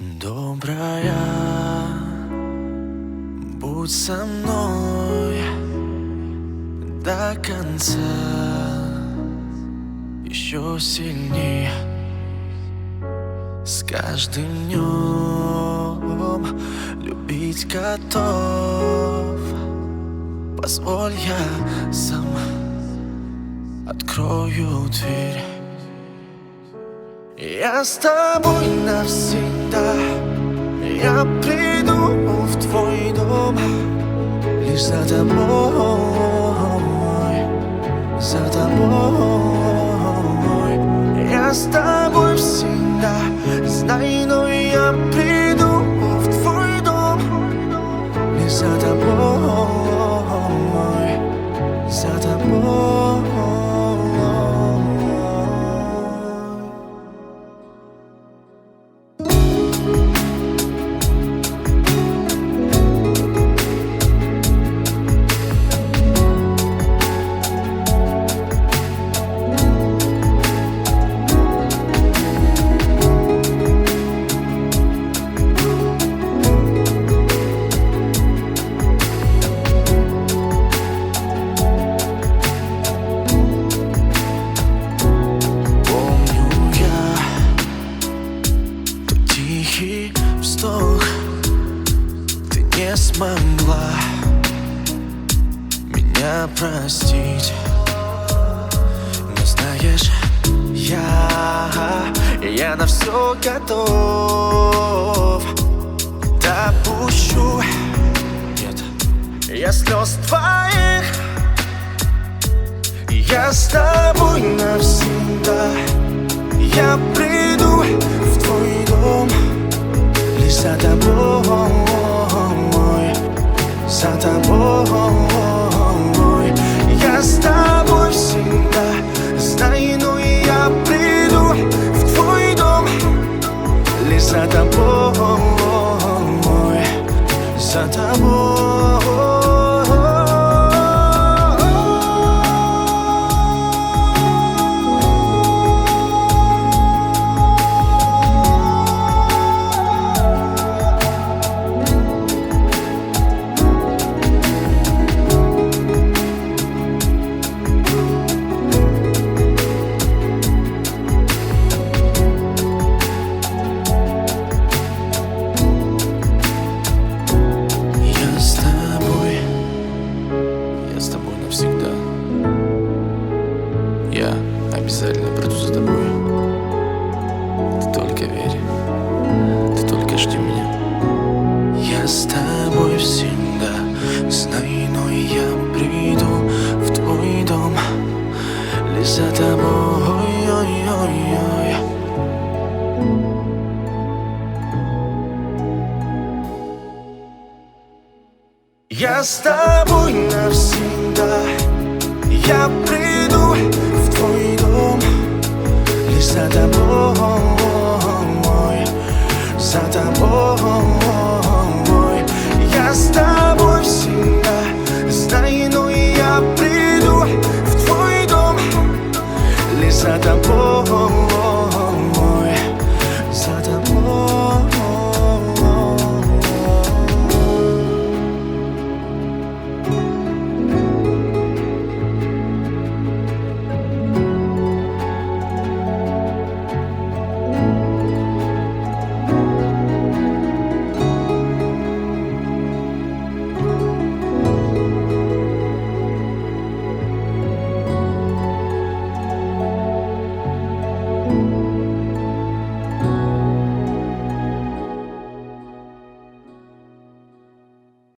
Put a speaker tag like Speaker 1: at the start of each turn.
Speaker 1: Добрая, будь со мной до конца, еще сильнее. С каждым днем любить готов. Позволь, я сам открою дверь. Я с тобой навсегда. Я приду в твой дом лишь за тобой, за тобой. Я с тобой всегда, знай, но я приду в твой дом лишь за тобой, за тобой. Тихий вздох, ты не смогла меня простить. Но знаешь, я на все готов. Допущу, нет, я слез твоих. Я с тобой навсегда. Я приду в твой дом лишь за тобой, за тобой. Я с тобой всегда, знай, но я приду в твой дом лишь за тобой, за тобой. С тобой навсегда. Я обязательно приду за тобой. Ты только верь, ты только жди меня. Я с тобой всегда, знай, но я приду в твой дом лишь за тобой. Я с тобой навсегда. Я приду в твой дом лишь за тобой, за тобой. Я с тобой.